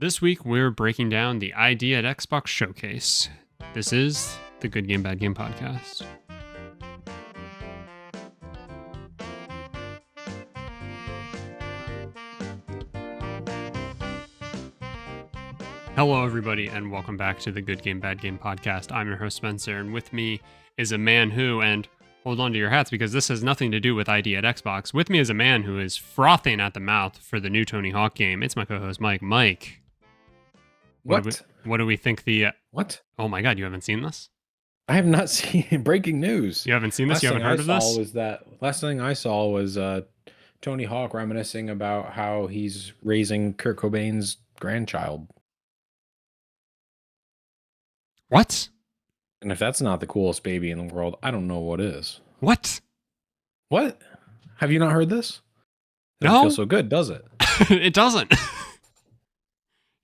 This week, we're breaking down the ID at Xbox Showcase. This is the Good Game, Bad Game podcast. Hello, everybody, and welcome back to the Good Game, Bad Game podcast. I'm your host, Spencer, and with me is a man who, and hold on to your hats because this has nothing to do with ID at Xbox. With me is a man who is frothing at the mouth for the new Tony Hawk game. It's my co-host, Mike. Mike. What do we think What? Oh my god, you haven't seen this? I have not seen breaking news. You haven't seen this? You haven't heard of this? Last thing I saw was Tony Hawk reminiscing about how he's raising Kurt Cobain's grandchild. What? And if that's not the coolest baby in the world, I don't know what is. What? What? Have you not heard this? It No. doesn't feel so good, does it? It doesn't.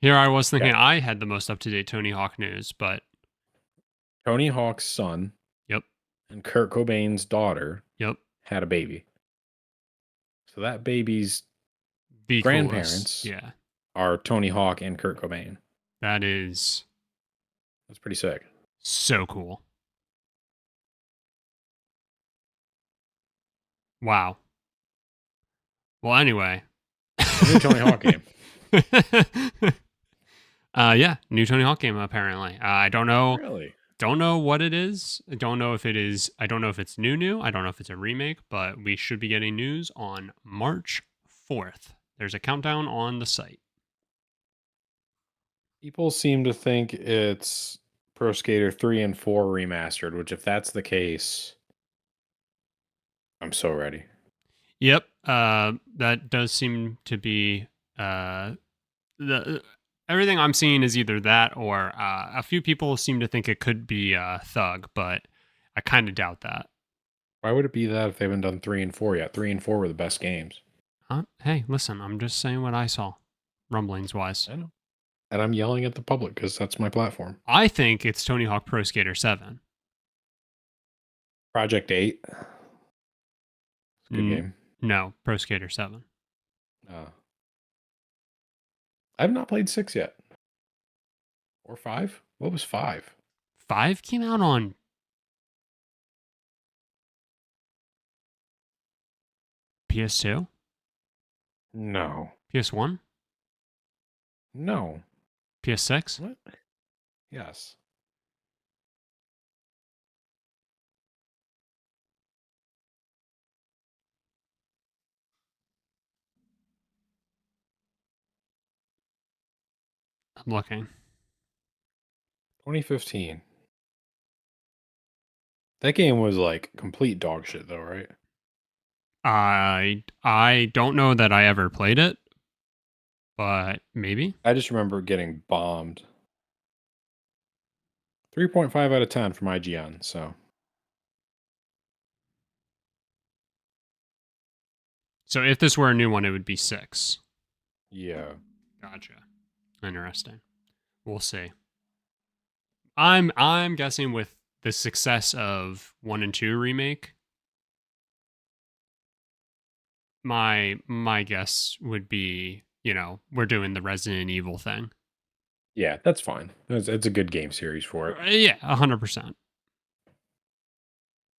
Here I was thinking I had the most up-to-date Tony Hawk news, but... Tony Hawk's son Yep. and Kurt Cobain's daughter Yep. had a baby. So that baby's The grandparents coolest. are Tony Hawk and Kurt Cobain. That's pretty sick. So cool. Wow. Well, anyway. New Tony Hawk game. New Tony Hawk game, apparently. I don't know. Really? Don't know what it is. I don't know if it's new. I don't know if it's a remake, but we should be getting news on March 4th. There's a countdown on the site. People seem to think it's Pro Skater 3 and 4 remastered, which if that's the case, I'm so ready. Yep. That does seem to be everything I'm seeing is either that or a few people seem to think it could be Thug, but I kind of doubt that. Why would it be that if they haven't done 3 and 4 yet? 3 and 4 were the best games. Hey, listen, I'm just saying what I saw, rumblings wise. I know. And I'm yelling at the public because that's my platform. I think it's Tony Hawk Pro Skater 7. Project 8. It's a good game. No, Pro Skater 7. I have not played 6 yet. Or 5? What was 5? 5 came out on PS2? No. PS1? No. PS6? What? Yes. I'm looking. 2015. That game was like complete dog shit though, right? I don't know that I ever played it, but maybe. I just remember getting bombed. 3.5 out of 10 from IGN, so. So if this were a new one, it would be 6. Yeah. Gotcha. Interesting. We'll see. I'm guessing with the success of 1 and 2 remake, my guess would be, we're doing the Resident Evil thing. Yeah, that's fine. It's a good game series for it. Yeah, 100%.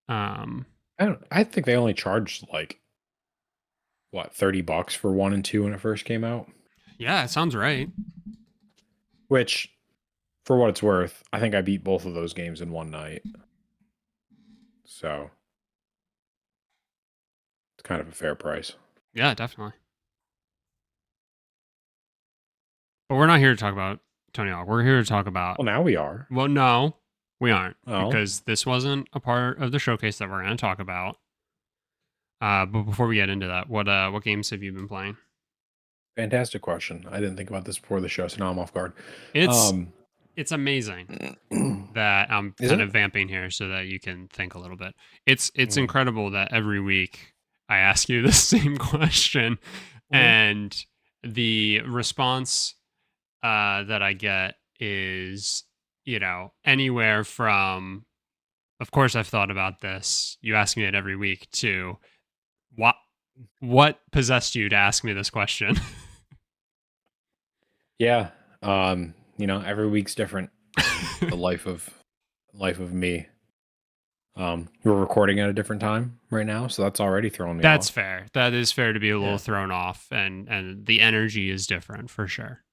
I think they only charged like what, $30 for 1 and 2 when it first came out? Yeah, it sounds right. Which, for what it's worth, I think I beat both of those games in one night. So, it's kind of a fair price. Yeah, definitely. But we're not here to talk about Tony Hawk. We're here to talk about... Well, now we are. Well, no, we aren't. Oh. Because this wasn't a part of the showcase that we're going to talk about. But before we get into that, what games have you been playing? Fantastic question. I didn't think about this before the show, so now I'm off guard. It's amazing that I'm kind of vamping here so that you can think a little bit. It's incredible that every week I ask you the same question, and the response that I get is, anywhere from, of course I've thought about this, you ask me it every week, to what possessed you to ask me this question? Yeah. Every week's different in the life of me. We're recording at a different time right now, so that's already throwing me That's off. fair. That is fair to be a little Yeah. thrown off, and the energy is different for sure.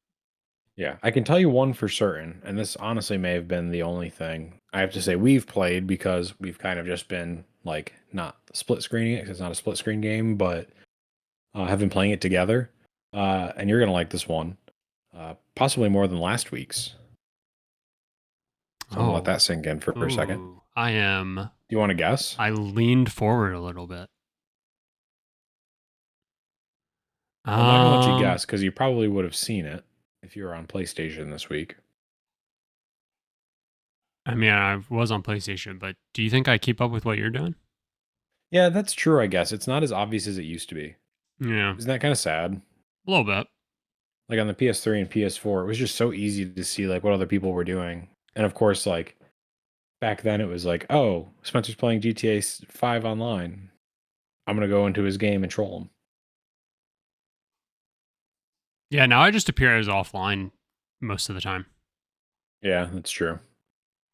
Yeah, I can tell you one for certain, and this honestly may have been the only thing I have to say we've played because we've kind of just been like not split screening it 'cause it's not a split screen game, but have been playing it together. And you're gonna like this one, possibly more than last week's. So I'm gonna let Oh, that sink in for a second. ooh, I am. Do you want to guess? I leaned forward a little bit. I'm not gonna let you Um, guess because you probably would have seen it if you were on PlayStation this week. I mean, I was on PlayStation, but do you think I keep up with what you're doing? Yeah, that's true. I guess it's not as obvious as it used to be. Yeah, Isn't that kind of sad? a little bit. Like on the PS3 and PS4, it was just so easy to see like what other people were doing. And of course, like back then, it was like, oh, Spencer's playing GTA 5 online. I'm gonna go into his game and troll him. Yeah, now I just appear as offline most of the time, Yeah, that's true.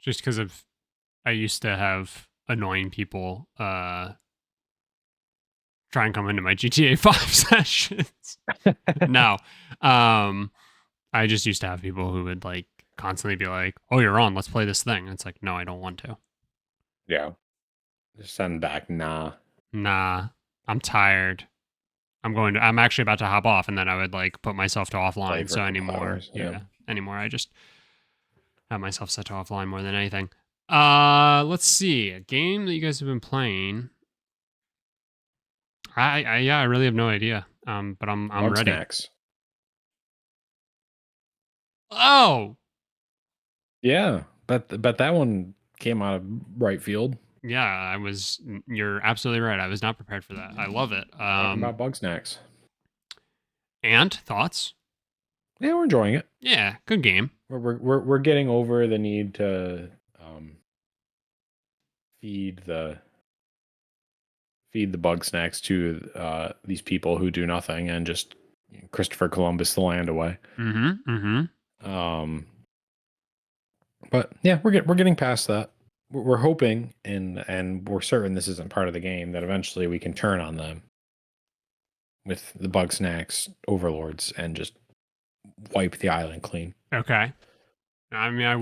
just because of I used to have annoying people try and come into my GTA 5 sessions. No, um, I just used to have people who would like constantly be like, "Oh, you're on. Let's play this thing." It's like, no, I don't want to. Yeah, just send back. Nah. Nah, I'm tired. I'm actually about to hop off, and then I would like put myself to Play offline. for a So couple anymore, hours. Yeah. yeah, anymore. I just have myself set to offline more than anything. Let's see. A game that you guys have been playing. I really have no idea. But I'm Bug ready. snacks. Oh, Yeah, but that one came out of right field. yeah, you're absolutely right. I was not prepared for that. I love it. Talking about bug snacks. And thoughts? Yeah, we're enjoying it. Yeah, good game. We're getting over the need to feed the bug snacks to these people who do nothing and just Christopher Columbus the land away. Mm-hmm. Mm-hmm. But yeah, we're getting past that. We're hoping and we're certain this isn't part of the game that eventually we can turn on them with the bug snacks overlords and just wipe the island clean. Okay. I mean, I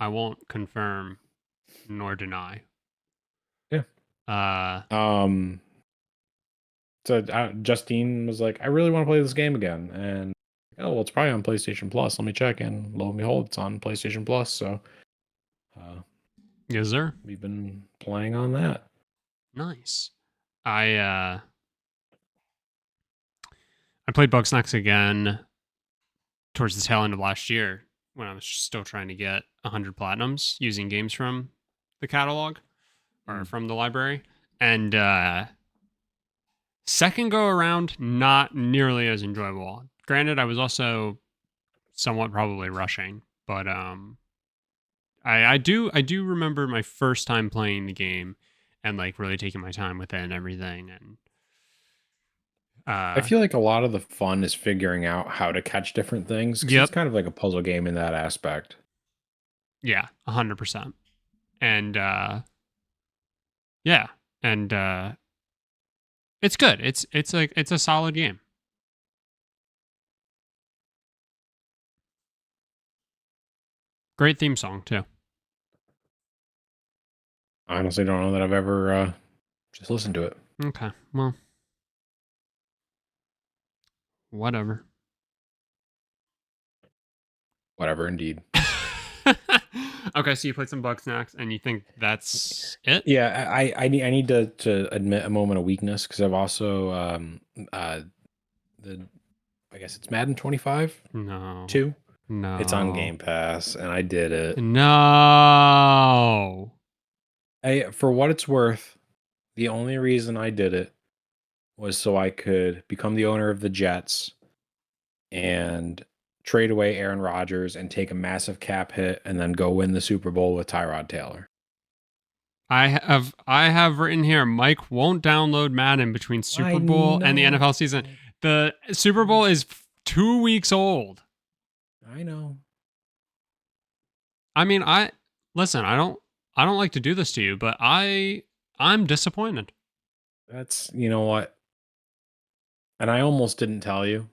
won't confirm nor deny. Yeah. Uh, So Justine was like, I really want to play this game again. And oh, well, it's probably on PlayStation Plus. Let me check. And lo and behold, it's on PlayStation Plus. So yes, sir. we've been playing on that. Nice. I I played Bugsnax again towards the tail end of last year when I was still trying to get 100 platinums using games from the catalog or from the library. And second go around, not nearly as enjoyable. Granted, I was also somewhat probably rushing, but I do remember my first time playing the game and like really taking my time with it and everything. And I feel like a lot of the fun is figuring out how to catch different things because it's yep, kind of like a puzzle game in that aspect. yeah, 100%. And yeah, and it's good. It's like it's a solid game. Great theme song too. I honestly don't know that I've ever just listened to it. Okay, well, whatever. Whatever, indeed. Okay, so you played some Bug Snacks, and you think that's it? Yeah, I need to admit a moment of weakness because I've also the I guess it's Madden 25 No, 2. It's on no, Game Pass, and I did it. no. For what it's worth, the only reason I did it was so I could become the owner of the Jets and trade away Aaron Rodgers and take a massive cap hit and then go win the Super Bowl with Tyrod Taylor. I have written here. Mike won't download Madden between Super Bowl and the NFL season. The Super Bowl is 2 weeks old. I know. I mean, listen. I don't like to do this to you, but I'm disappointed. That's, you know what? And I almost didn't tell you.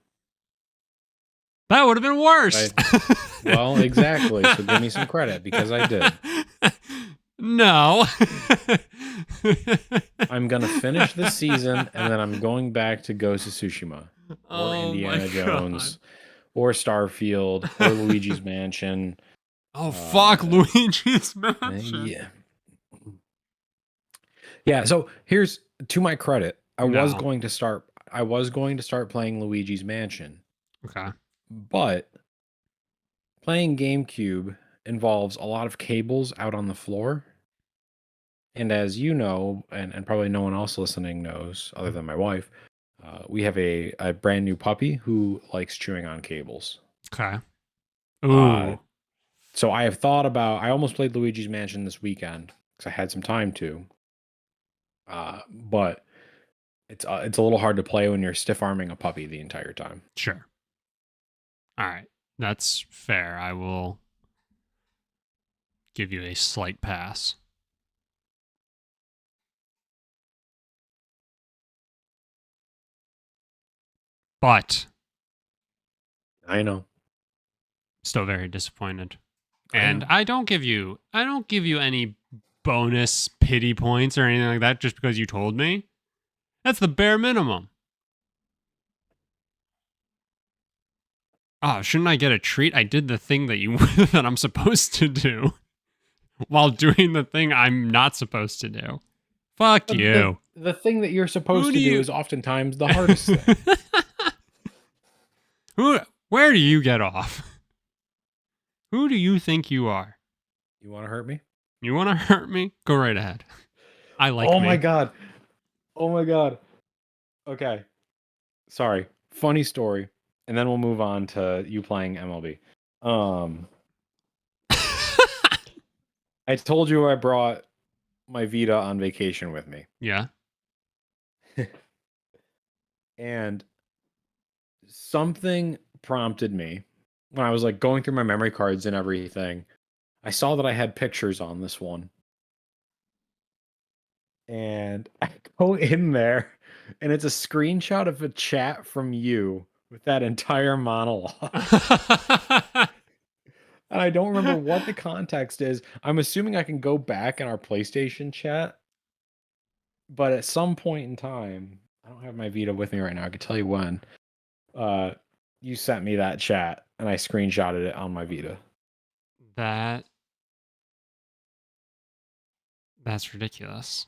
That would have been worse. I, well, exactly. So give me some credit because I did. No. I'm going to finish this season and then I'm going back to Ghost of Tsushima or Oh my Indiana god. Jones or Starfield or Luigi's Mansion. Oh fuck, Uh, Luigi's Mansion. yeah. Yeah, so here's to my credit, No. I was going to start playing Luigi's Mansion, Okay. but playing GameCube involves a lot of cables out on the floor. And as you know, and probably no one else listening knows, other than my wife, we have a brand new puppy who likes chewing on cables. Okay. Uh, Ooh. so I almost played Luigi's Mansion this weekend because I had some time to. But it's a little hard to play when you're stiff arming a puppy the entire time. Sure. All right. That's fair. I will give you a slight pass. But I know. still very disappointed. I And know. I don't give you any bonus pity points or anything like that just because you told me. That's the bare minimum. Oh, shouldn't I get a treat? I did the thing that you that I'm supposed to do while doing the thing I'm not supposed to do. Fuck But the you. the thing that you're Who supposed do to do you is oftentimes the hardest thing. Who where do you get off? Who do you think you are? You want to hurt me? You want to hurt me? Go right ahead. I like Oh my me. god. Oh my god. Okay. Sorry. Funny story. And then we'll move on to you playing MLB. Um I told you I brought my Vita on vacation with me. Yeah. And something prompted me when I was like going through my memory cards and everything. I saw that I had pictures on this one. And I go in there and it's a screenshot of a chat from you with that entire monologue. And I don't remember what the context is. I'm assuming I can go back in our PlayStation chat, but at some point in time, I don't have my Vita with me right now. I could tell you when. Uh, you sent me that chat, and I screenshotted it on my Vita. that that's ridiculous.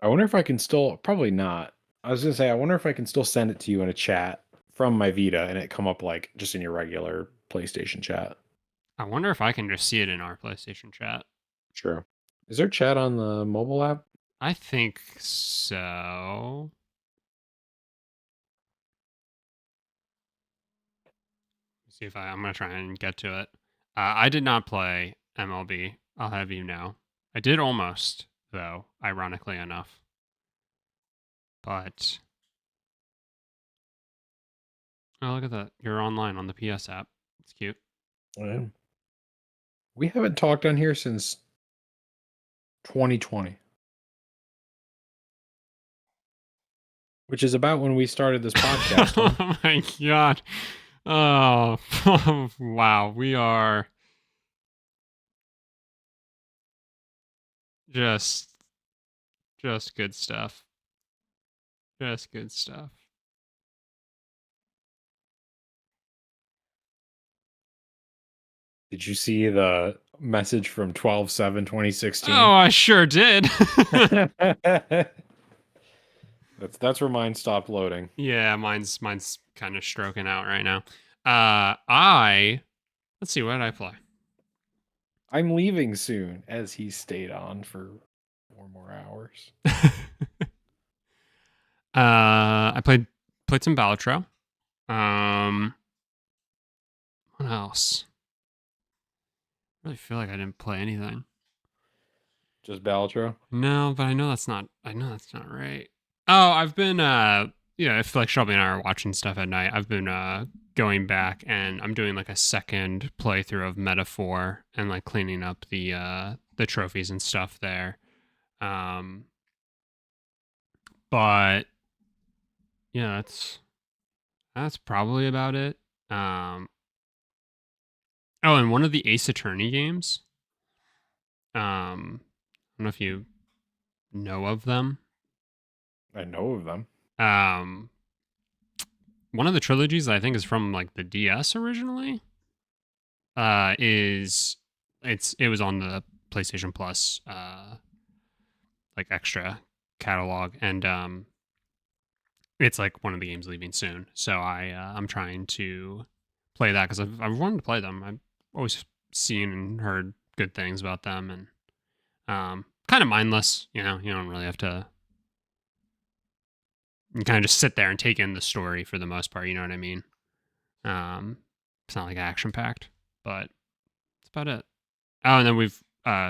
I wonder if I can still. Probably not. I was gonna say, I wonder if I can still send it to you in a chat from my Vita, and it come up like just in your regular PlayStation chat. I wonder if I can just see it in our PlayStation chat. Sure. Is there chat on the mobile app? I think so. See if I'm gonna try and get to it. I did not play MLB. I'll have you know. I did almost, though, ironically enough. But oh, look at that! You're online on the PS app. It's cute. Yeah. We haven't talked on here since 2020, which is about when we started this podcast. Huh? Oh my god! Oh wow, we are just just good stuff. Just good stuff. Did you see the message from 12/7/2016? Oh, I sure did. That's where mine stopped loading. Yeah, mine's kind of stroking out right now. I let's see, what did I play? I'm leaving soon, as he stayed on for 4 more hours. I played some Balatro. Um, what else? I really feel like I didn't play anything. Just Balatro? No, but I know that's not right. Oh, I've been yeah, if like Shelby and I are watching stuff at night, I've been going back and I'm doing like a second playthrough of Metaphor and like cleaning up the trophies and stuff there. Um, but yeah, that's probably about it. Um, oh, and one of the Ace Attorney games. I don't know if you know of them. I know of them. Um, one of the trilogies that I think is from like the DS originally. Is it was on the PlayStation Plus like extra catalog, and it's like one of the games leaving soon. So I'm trying to play that because I've wanted to play them. I've always seen and heard good things about them, and kind of mindless. You don't really have to. You kind of just sit there and take in the story for the most part. You know what I mean? It's not like action packed, but that's about it. Oh, and then we've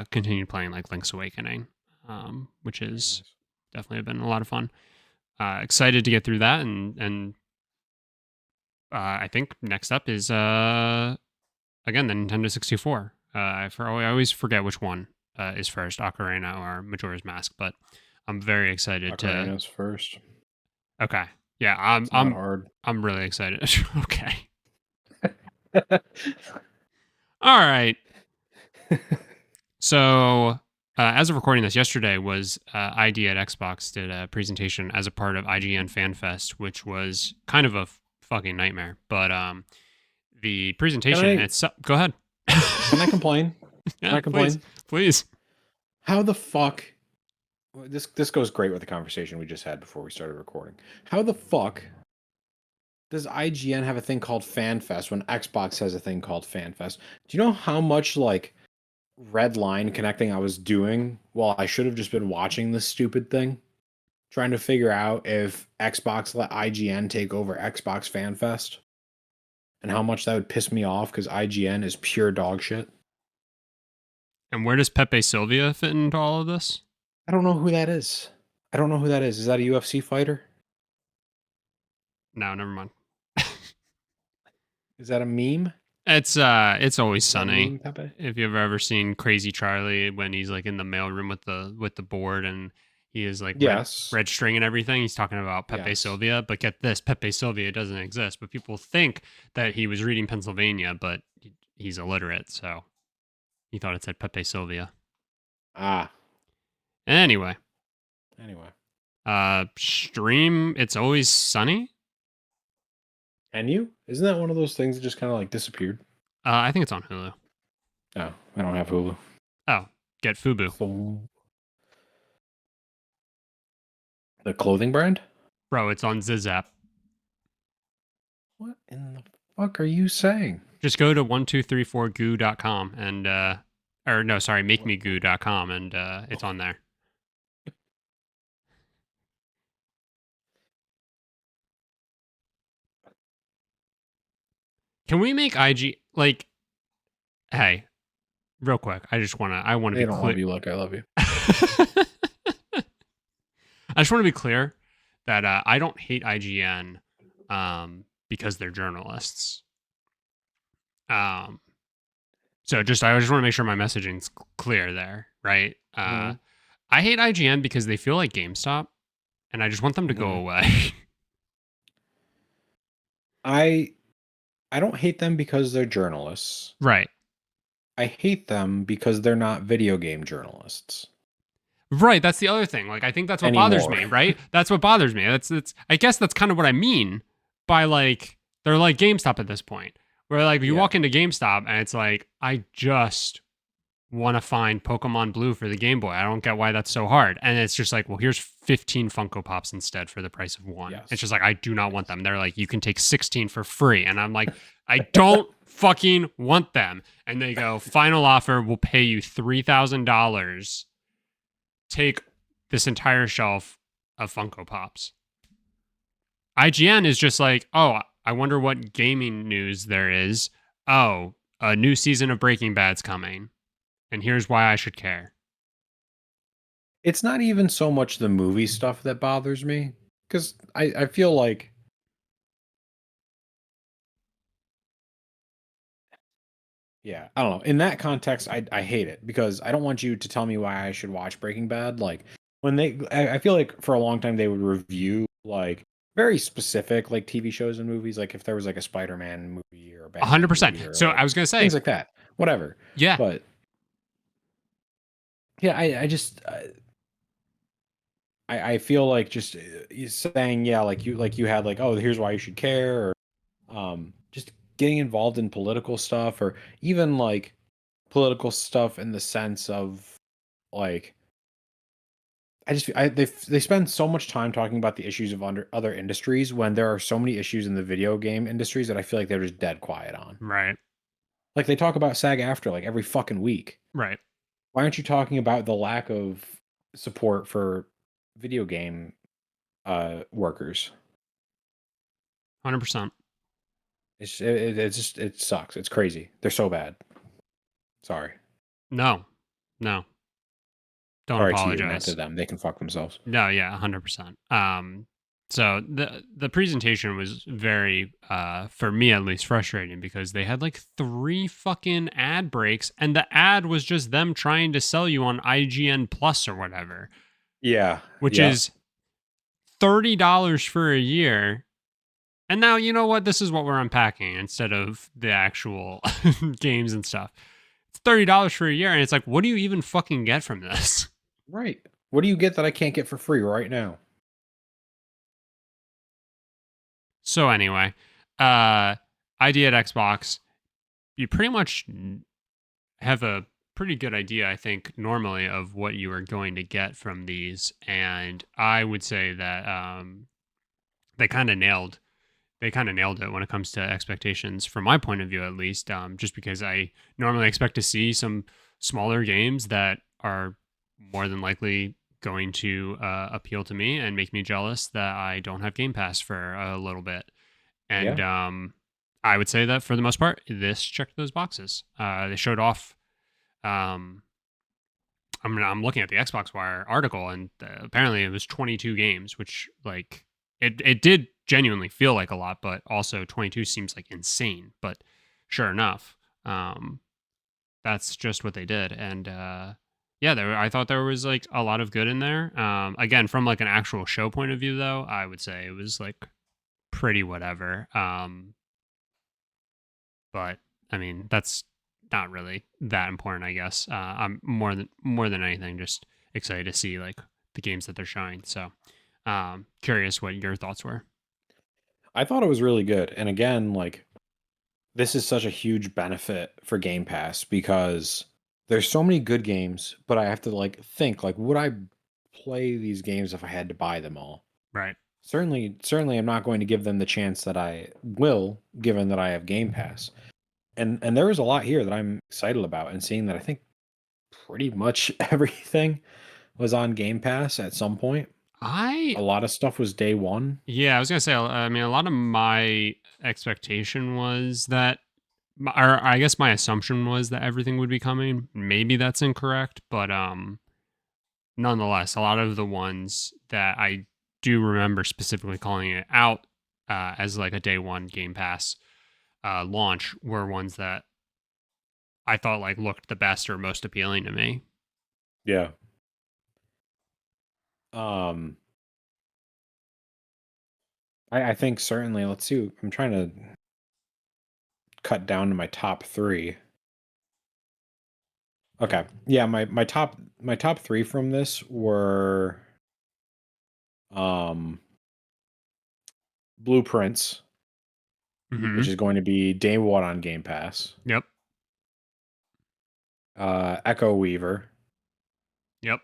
continued playing like Link's Awakening, which Very is nice. definitely been a lot of fun. Excited to get through that, and I think next up is again the Nintendo 64. I always forget which one is first, Ocarina or Majora's Mask, but I'm very excited to. Ocarina's first. Okay, yeah, I'm It's not I'm hard. I'm really excited. Okay, all right. So, as of recording this, yesterday was ID at Xbox did a presentation as a part of IGN FanFest, which was kind of a fucking nightmare. But the Can presentation I itself. Go ahead. can I complain? Can Yeah, I please, complain? please. How the fuck this goes great with the conversation we just had before we started recording. How the fuck does IGN have a thing called FanFest when Xbox has a thing called FanFest? Do you know how much like red line connecting I was doing while I should have just been watching this stupid thing? Trying to figure out if Xbox let IGN take over Xbox FanFest and how much that would piss me off because IGN is pure dog shit. And where does Pepe Sylvia fit into all of this? I don't know who that is. I don't know who that is. Is that a UFC fighter? No, never mind. Is that a meme? It's always Is that a sunny. meme, Pepe? If you've ever seen Crazy Charlie when he's like in the mailroom with the board and he is like Yes. red string and everything, he's talking about Pepe Yes. Sylvia. But get this, Pepe Sylvia doesn't exist. But people think that he was reading Pennsylvania, but he's illiterate, so he thought it said Pepe Sylvia. Ah. Anyway, Anyway. stream. It's always sunny. Can you? Isn't that one of those things that just kind of like disappeared? I think it's on Hulu. No, I don't have Hulu. Oh, get Fubu, The clothing brand? bro. It's on Zizap. What in the fuck are you saying? Just go to 1234goo.com and or no, sorry, What? makemegoo.com and it's on there. Can we make IG like hey, real quick. I want to They be don't clear. love you like I love you. I just want to be clear that I don't hate IGN because they're journalists. Um so I just want to make sure my messaging's clear there, right? Mm-hmm. I hate IGN because they feel like GameStop and I just want them to go Mm-hmm. away. I I don't hate them because they're journalists. Right. I hate them because they're not video game journalists Right, that's the other thing. Like I think that's what bothers anymore. me, right? That's what bothers me. That's I guess that's kind of what I mean by like they're like GameStop at this point. Where like you Yeah. walk into GameStop and it's like I just want to find Pokemon Blue for the Game Boy. I don't get why that's so hard. And it's just like, well, here's 15 Funko Pops instead for the price of one. Yes. It's just like I do not want them. They're like you can take 16 for free and I'm like I don't fucking want them. And they go, "Final offer, we'll pay you $3,000. Take this entire shelf of Funko Pops." IGN is just like, oh, I wonder what gaming news there is. Oh, a new season of Breaking Bad's coming. And here's why I should care. It's not even so much the movie stuff that bothers me. because I feel like, yeah, I don't know. In that context, I hate it because I don't want you to tell me why I should watch Breaking Bad. Like when I feel like for a long time they would review like very specific like TV shows and movies. Like if there was like a Spider-Man movie or a Batman 100%. movie or So I like was gonna say, things like that, whatever. yeah, But yeah, I just I feel like just saying yeah, like you had like, oh, here's why you should care, or just getting involved in political stuff, or even like political stuff in the sense of like they spend so much time talking about the issues of under other industries when there are so many issues in the video game industries that I feel like they're just dead quiet on. right, Like they talk about SAG after like every fucking week. right, Why aren't you talking about the lack of support for video game workers? 100%. It's just it sucks. It's crazy. They're so bad. Sorry. No, no, don't Sorry to you, not to apologize. them. They can fuck themselves. No, yeah, 100%. So the presentation was very, for me at least, frustrating because they had like 3 fucking ad breaks, and the ad was just them trying to sell you on IGN Plus or whatever, Yeah. which Yep. is $30 for a year. And now you know what? This is what we're unpacking instead of the actual games and stuff. It's $30 for a year, and it's like, what do you even fucking get from this? Right. What do you get that I can't get for free right now? So anyway, uh, idea at Xbox, you pretty much have a pretty good idea, I think, normally of what you are going to get from these, and I would say that they kind of nailed they kind of nailed it when it comes to expectations from my point of view, at least. Just because I normally expect to see some smaller games that are more than likely going to appeal to me and make me jealous that I don't have Game Pass for a little bit. And Yeah. I would say that for the most part, this checked those boxes. They showed off. Um, I'm looking at the Xbox Wire article, and apparently it was 22 games, which like it did genuinely feel like a lot, but also 22 seems like insane. But sure enough, um, that's just what they did, and yeah, I thought there was like a lot of good in there. Again, from like an actual show point of view, though, I would say it was like pretty whatever. But I mean, that's not really that important, I guess. I'm more than anything just excited to see like the games that they're showing. So, curious what your thoughts were. I thought it was really good. And again, like this is such a huge benefit for Game Pass because there's so many good games, but I have to like think like would I play these games if I had to buy them all? Right. Certainly I'm not going to give them the chance that I will given that I have Game Pass. And there was a lot here that I'm excited about and seeing that I think pretty much everything was on Game Pass at some point. I A lot of stuff was day one. Yeah, I was gonna say. I mean, a lot of my expectation was that, or I guess my assumption was that everything would be coming. Maybe that's incorrect, but nonetheless, a lot of the ones that I do remember specifically calling it out as like a day one Game Pass launch were ones that I thought like looked the best or most appealing to me. Yeah. Um, I think certainly. Let's see. I'm trying to cut down to my top three. Okay. Yeah, my top three from this were um Blueprints, which Hmm. is going to be day one on Game Pass. Yep. Echo Weaver, Yep.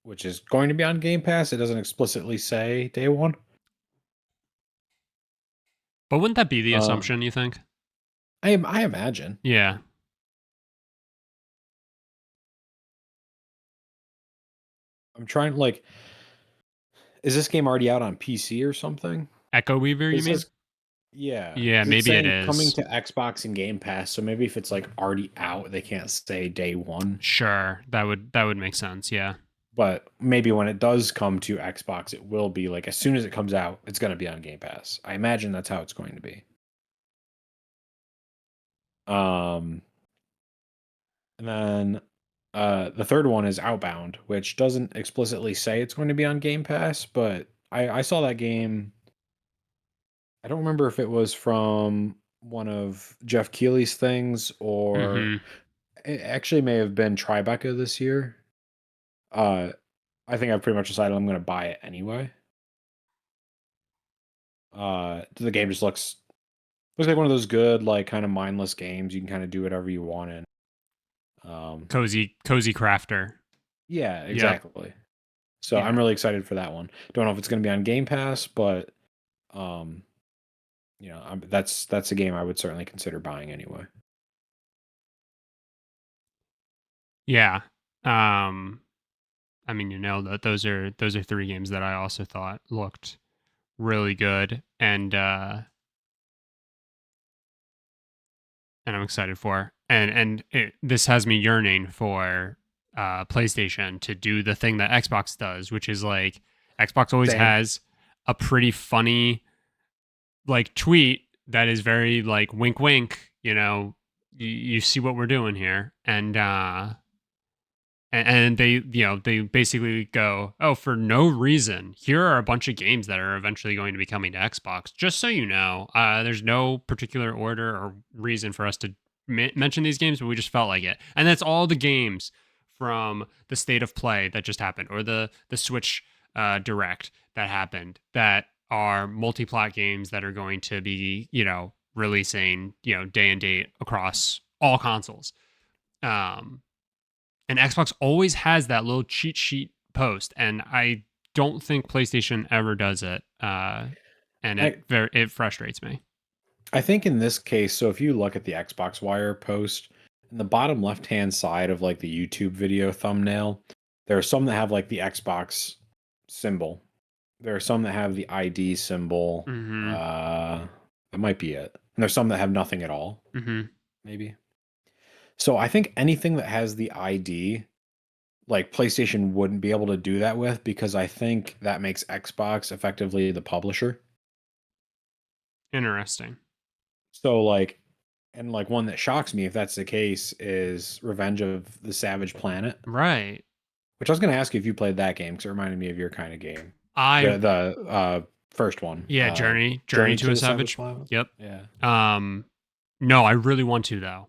which is going to be on Game Pass. It doesn't explicitly say day one. But wouldn't that be the Uh, assumption? You think? I imagine. Yeah. I'm trying like, is this game already out on PC or something? Echo Weaver, you It mean? says yeah, Yeah, because it's maybe it saying coming is. to Xbox and Game Pass. So maybe if it's like already out, they can't say day one. Sure, that would make sense. Yeah. But maybe when it does come to Xbox, it will be like as soon as it comes out, it's going to be on Game Pass. I imagine that's how it's going to be. Um, and then the third one is Outbound, which doesn't explicitly say it's going to be on Game Pass, but I saw that game. I don't remember if it was from one of Jeff Keighley's things or Mm-hmm. it actually may have been Tribeca this year. Uh, I think I've pretty much decided I'm going to buy it anyway. The game just looks like one of those good, like kind of mindless games. You can kind of do whatever you want in. Um, Cozy crafter. yeah, Yep. exactly. So I'm Yeah. really excited for that one. Don't know if it's going to be on Game Pass, but um, that's a game I would certainly consider buying anyway. Yeah. Um, I mean, you know that those are three games that I also thought looked really good, and I'm excited for. This has me yearning for PlayStation to do the thing that Xbox does, which is like Xbox always Same. has a pretty funny like tweet that is very like wink wink, you see what we're doing here, and they they basically go, oh, for no reason, here are a bunch of games that are eventually going to be coming to Xbox, just so you know. There's no particular order or reason for us to mention these games, but we just felt like it. And that's all the games from the State of Play that just happened, or the Switch Direct that happened, that are multi-plat games that are going to be releasing day and date across all consoles. um and Xbox always has that little cheat sheet post, and I don't think PlayStation ever does it. And I it frustrates me. I think in this case, so if you look at the Xbox Wire post, in the bottom left-hand side of like the YouTube video thumbnail, there are some that have like the Xbox symbol. There are some that have the ID symbol. Mm-hmm. That might be it. And there's some that have nothing at all, Mm-hmm. maybe. So I think anything that has the ID, like PlayStation wouldn't be able to do that with because I think that makes Xbox effectively the publisher. Interesting. So like and like one that shocks me if that's the case is Revenge of the Savage Planet, Right. which I was going to ask you if you played that game because it reminded me of your kind of game. I The first one, Yeah, Journey Journey to to a the Savage Savage. Planet. Yep. Yeah. Um, no, I really want to though.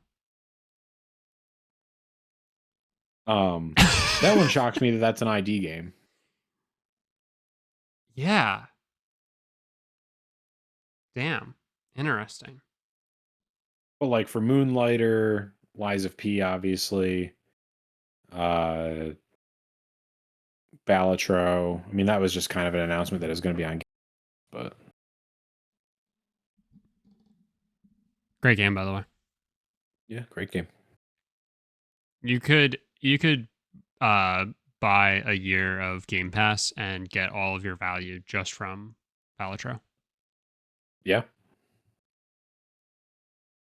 Um, that one shocks me that that's an ID game. Yeah. Damn. Interesting. But like for Moonlighter, Lies of P, obviously, uh, Balatro. I mean, that was just kind of an announcement that it was going to be on. But Great game, by the way. yeah, great game. You could uh buy a year of Game Pass and get all of your value just from Balatro. Yeah.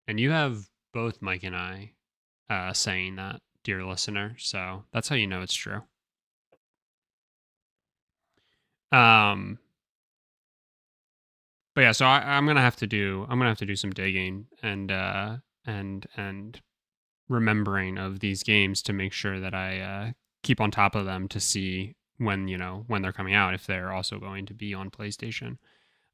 And you have both Mike and I saying that, dear listener. So that's how you know it's true. Um, but yeah, so I'm gonna have to do some digging and remembering of these games to make sure that I keep on top of them to see when they're coming out, if they're also going to be on PlayStation.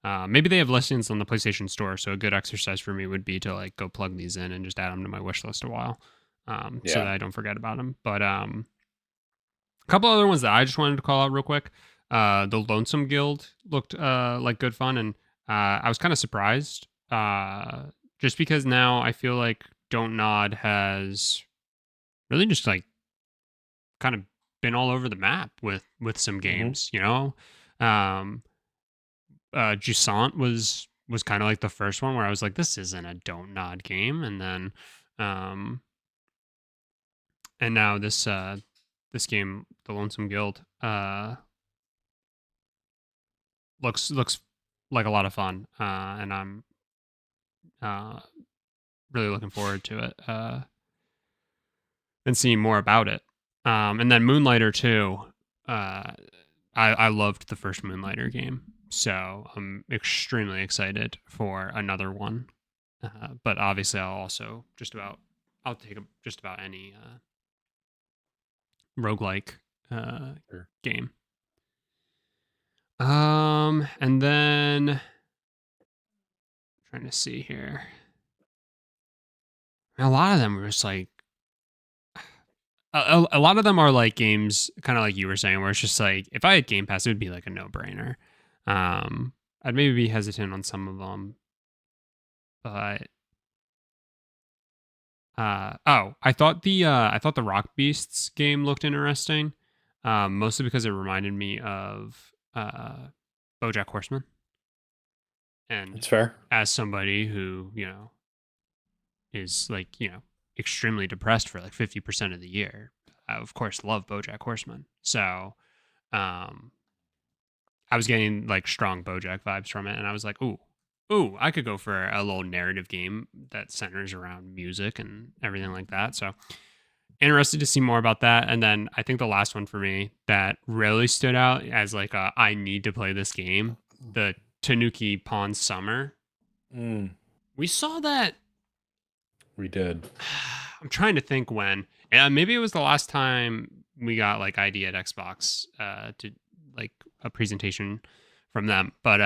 Maybe they have listings on the PlayStation Store, so a good exercise for me would be to like go plug these in and just add them to my wish list a while, so that Yeah. I don't forget about them. But a couple other ones that I just wanted to call out real quick. The Lonesome Guild looked like good fun, and I was kind of surprised, just because now I feel like Don't Nod has really just like kind of been all over the map with some Hmm. games. Um, Jusant was kind of like the first one where I was like, this isn't a Don't Nod game, and then um, and now this game, The Lonesome Guild, looks like a lot of fun, and I'm uh, really looking forward to it, and seeing more about it. And then Moonlighter too. uh, I loved the first Moonlighter game, so I'm extremely excited for another one. But obviously, I'll take just about any roguelike uh, Sure. game. And then trying to see here, a lot of them were just like a lot of them are like games, kind of like you were saying, where it's just like if I had Game Pass, it would be like a no brainer. Um, I'd maybe be hesitant on some of them, but I thought the Rock Beasts game looked interesting, mostly because it reminded me of BoJack Horseman, and It's fair. as somebody who is like extremely depressed for like 50% of the year, I of course love BoJack Horseman. So um, I was getting like strong BoJack vibes from it, and I was like, ooh, I could go for a little narrative game that centers around music and everything like that. So interested to see more about that. And then I think the last one for me that really stood out as like I need to play this game, the Tanuki Pond Summer. Mm, We saw that. we did. I'm trying to think when, and maybe it was the last time we got like ID at Xbox to like a presentation from them. But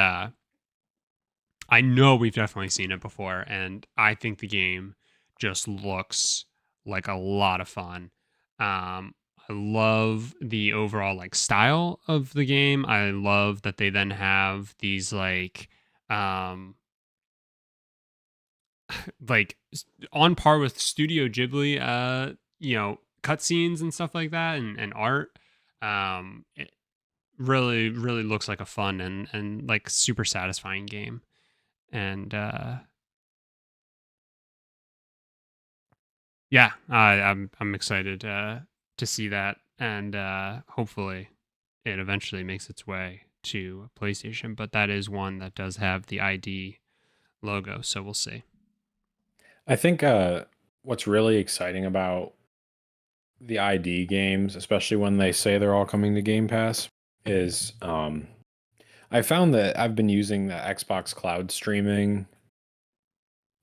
I know we've definitely seen it before, and I think the game just looks like a lot of fun. I love the overall like style of the game. I love that they then have these um on par with Studio Ghibli cutscenes and stuff like that, and art. It really really looks like a fun and like super satisfying game. And yeah, I'm excited to see that, and hopefully it eventually makes its way to PlayStation. But that is one that does have the ID logo, so we'll see. I think what's really exciting about the ID games, especially when they say they're all coming to Game Pass, is I found that I've been using the Xbox Cloud streaming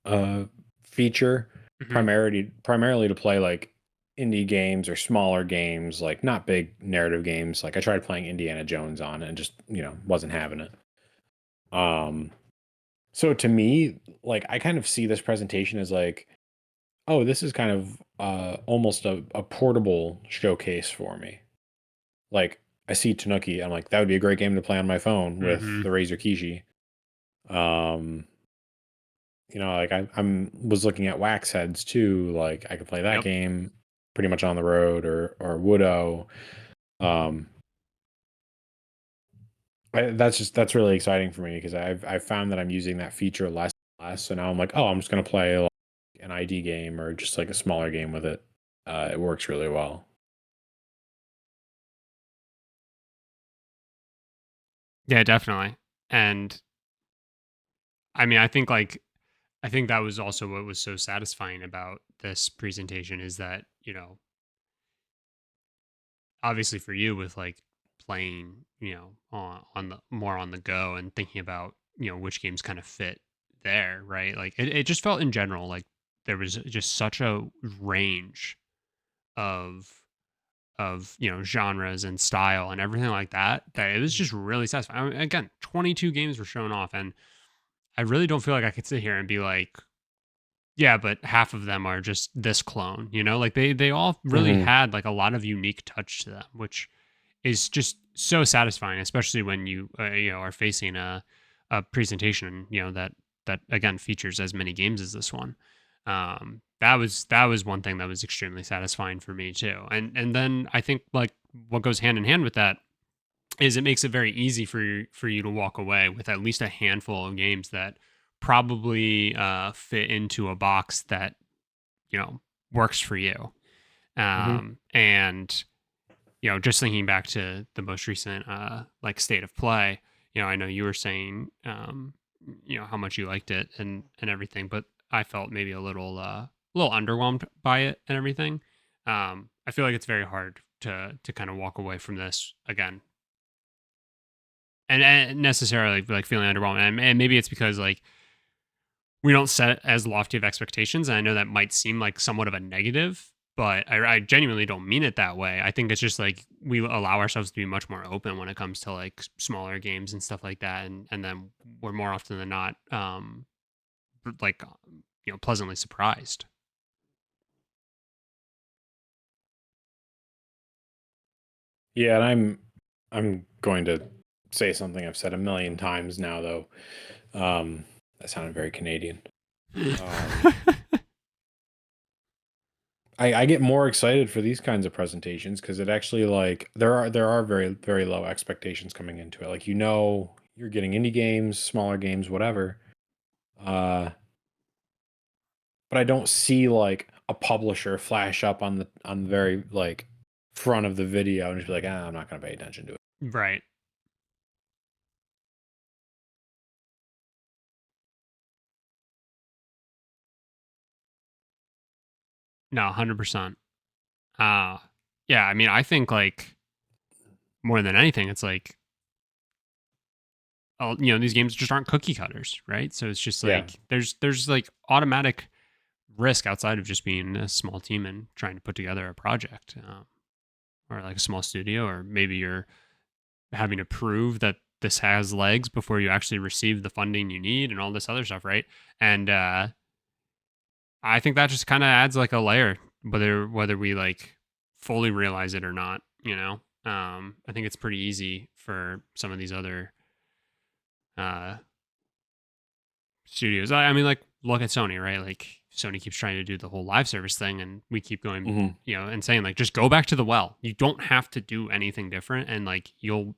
uh feature Hmm. primarily to play like indie games or smaller games, like not big narrative games. Like I tried playing Indiana Jones on it and just, wasn't having it. Um so to me, like I kind of see this presentation as like, oh, this is kind of almost a portable showcase for me. Like I see Tanuki, I'm like, that would be a great game to play on my phone with Hmm. the Razer Kishi. Um, like I'm was looking at Wax Heads too. Like I could play that Yep. game pretty much on the road or Woodo. Um, that's really exciting for me because I've found that I'm using that feature less and less. So now I'm like, oh, I'm just gonna play like an ID game or just like a smaller game with it. It works really well. Yeah, definitely. And I mean, I think that was also what was so satisfying about this presentation is that, obviously for you with like playing, on the more on the go and thinking about, which games kind of fit there, right? Like it just felt in general like there was just such a range of genres and style and everything like that that it was just really satisfying. I mean, again, 22 games were shown off, and I really don't feel like I could sit here and be like, yeah, but half of them are just this clone, like they all really Hmm. had like a lot of unique touch to them, which is just so satisfying, especially when you are facing a presentation, that again features as many games as this one. That was one thing that was extremely satisfying for me too. And then I think like what goes hand in hand with that is it makes it very easy for you to walk away with at least a handful of games that probably fit into a box that you know works for you. Hmm. And just thinking back to the most recent like state of play, I know you were saying how much you liked it and everything, but I felt maybe a little underwhelmed by it and everything. I feel like it's very hard to kind of walk away from this again, and necessarily like feeling underwhelmed. And maybe it's because like we don't set as lofty of expectations. And I know that might seem like somewhat of a negative, but I genuinely don't mean it that way. I think it's just like we allow ourselves to be much more open when it comes to like smaller games and stuff like that, and then we're more often than not like pleasantly surprised. Yeah, and I'm going to say something I've said a million times now, though. That sounded very Canadian. I get more excited for these kinds of presentations because it actually like there are very very low expectations coming into it. Like you're getting indie games, smaller games, whatever. Uh, but I don't see like a publisher flash up on the very like front of the video and just be like, I'm not gonna pay attention to it. Right. No, 100%. Uh yeah, I mean, I think like more than anything, it's like these games just aren't cookie cutters, right? So it's just Yeah. like there's like automatic risk outside of just being a small team and trying to put together a project, or like a small studio, or maybe you're having to prove that this has legs before you actually receive the funding you need and all this other stuff, right? And I think that just kind of adds like a layer, whether we like fully realize it or not. I think it's pretty easy for some of these other uh, studios. I mean, like look at Sony, right? Like Sony keeps trying to do the whole live service thing, and we keep going, Hmm. and saying like just go back to the well. You don't have to do anything different, and like you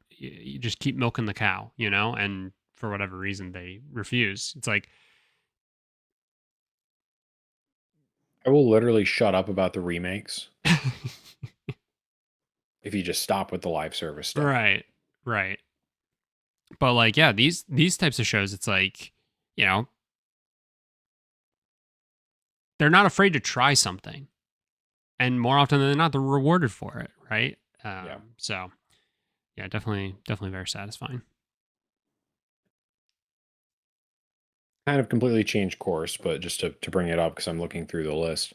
just keep milking the cow, And for whatever reason, they refuse. It's like I will literally shut up about the remakes if you just stop with the live service stuff. right, right. But like, yeah, these types of shows, it's like, you know, they're not afraid to try something, and more often than not, they're rewarded for it, right? Yeah. So yeah, definitely very satisfying. Kind of completely changed course, but just to bring it up because I'm looking through the list.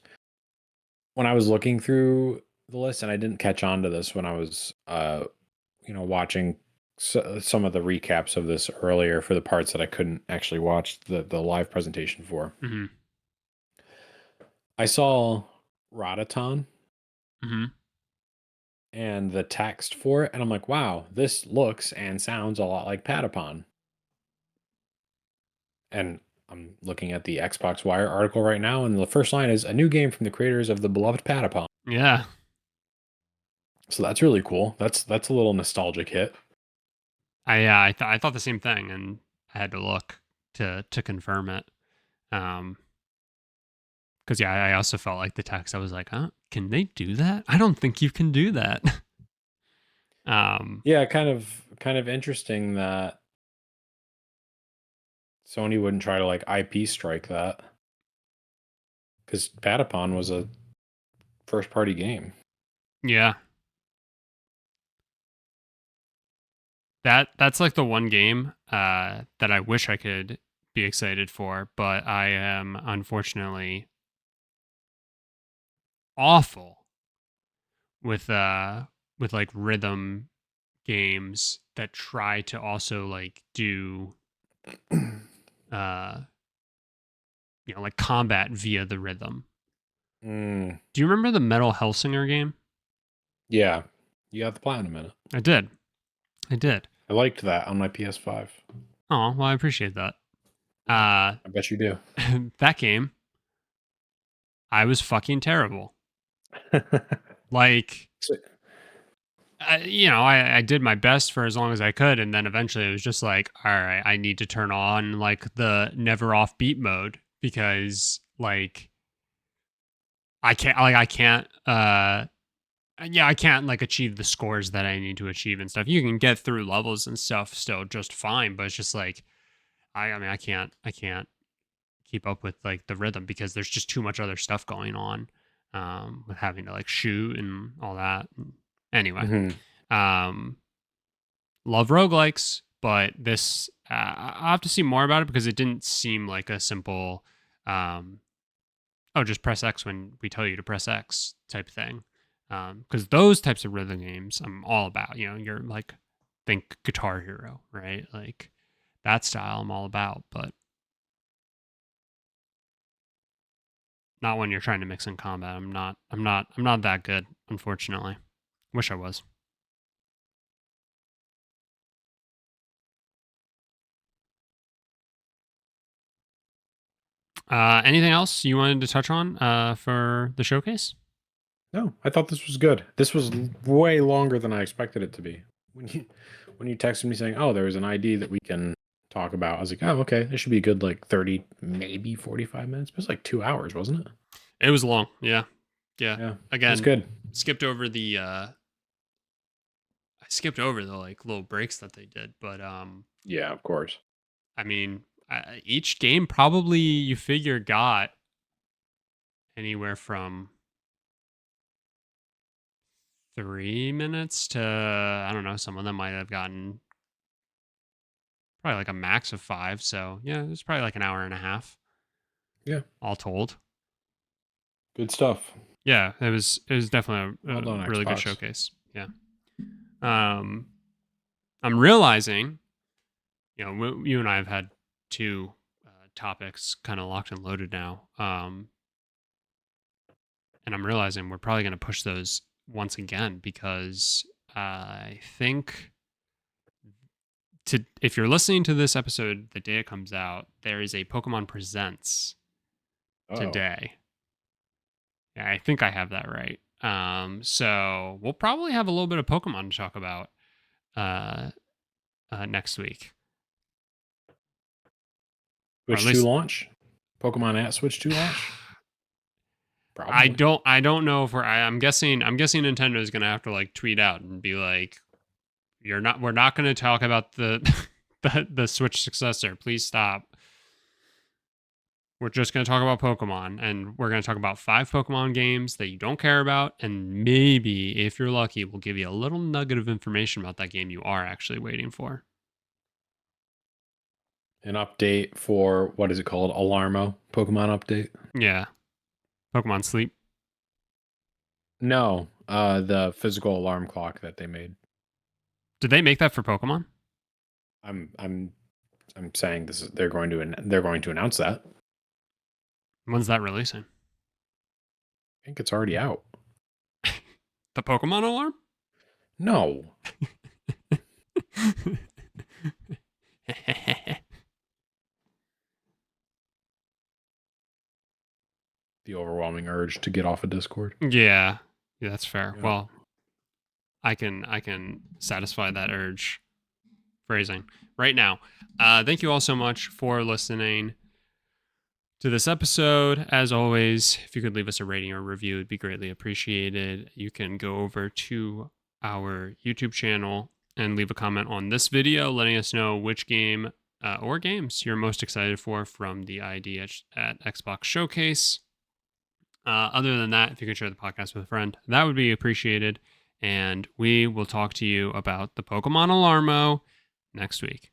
When I was looking through the list, and I didn't catch on to this when I was watching some of the recaps of this earlier for the parts that I couldn't actually watch the live presentation for. Hmm. I saw Rotaton Hmm. and the text for it, and I'm like, wow, this looks and sounds a lot like Patapon. And I'm looking at the Xbox Wire article right now, and the first line is a new game from the creators of the beloved Patapon. Yeah, So that's really cool. That's a little nostalgic hit. I thought the same thing, and I had to look to confirm it. Because yeah, I also felt like the text. I was like, huh, can they do that? I don't think you can do that. um, Yeah, kind of interesting that Sony wouldn't try to like IP strike that because Patapon was a first party game. yeah, that's like the one game that I wish I could be excited for, but I am unfortunately awful with like rhythm games that try to also like do uh like combat via the rhythm. Mm, Do you remember the Metal Hellsinger game? yeah, you got the platinum in it. I did. I did. I liked that on my PS5. Oh, well, I appreciate that. Yeah, I bet you do. That game, I was fucking terrible. Like, So- I did my best for as long as I could, and then eventually it was just like, all right, I need to turn on like the never off beat mode because like I can't yeah, I can't like achieve the scores that I need to achieve and stuff. You can get through levels and stuff still just fine, but it's just like I mean I can't keep up with like the rhythm because there's just too much other stuff going on with having to like shoot and all that. Anyway, Mm-hmm. love roguelikes, but this I'll have to see more about it because it didn't seem like a simple, oh, just press X when we tell you to press X type thing. Because those types of rhythm games I'm all about. You know, you're like, think Guitar Hero, right? Like that style I'm all about, but not when you're trying to mix in combat. I'm not that good, unfortunately. Wish I was. Anything else you wanted to touch on for the showcase? No, I thought this was good. This was way longer than I expected it to be. When you texted me saying, "Oh, there was an ID that we can talk about," I was like, "Oh, okay. This should be a good like 30, maybe 45 minutes." But it was like 2 hours, wasn't it? It was long. Yeah. Yeah. Yeah, that's Again, good. skipped over the I skipped over the like little breaks that they did, but Yeah, of course. I mean, each game probably you figure got anywhere from 3 minutes to I don't know. Some of them might have gotten probably like a max of 5. So yeah, it was probably like an hour and a half Yeah, all told. good stuff. Yeah, it was definitely Well a done, really good Xbox. showcase. Yeah. Um, I'm realizing, you and I have had two topics kind of locked and loaded now. And I'm realizing we're probably going to push those once again because I think if you're listening to this episode the day it comes out, there is a Pokemon Presents Oh, today. Yeah, I think I have that right. So we'll probably have a little bit of Pokemon to talk about uh, next week, or at Switch 2 least launch? Pokemon at Switch 2 launch? I Probably. don't I don't know if I'm guessing Nintendo is gonna have to like tweet out and be like, we're not gonna talk about the the Switch successor. Please stop. We're just gonna talk about Pokemon, and we're gonna talk about 5 Pokemon games that you don't care about, and maybe if you're lucky, we'll give you a little nugget of information about that game you are actually waiting for. An update for what is it called? Alarmo Pokemon update? Yeah, Pokemon Sleep. No, the physical alarm clock that they made. Did they make that for Pokemon? I'm I'm I'm saying this is they're going to announce that. When's that releasing? I think it's already out. The Pokemon alarm? No, the overwhelming urge to get off of Discord. Yeah, that's fair. Yeah. Well, I can satisfy that urge phrasing right now. Thank you all so much for listening to this episode. As always, if you could leave us a rating or review, it'd be greatly appreciated. You can go over to our YouTube channel and leave a comment on this video, letting us know which game or games you're most excited for from the ID at Xbox Showcase. Other than that, if you could share the podcast with a friend, that would be appreciated. And we will talk to you about the Pokemon Alarmo next week.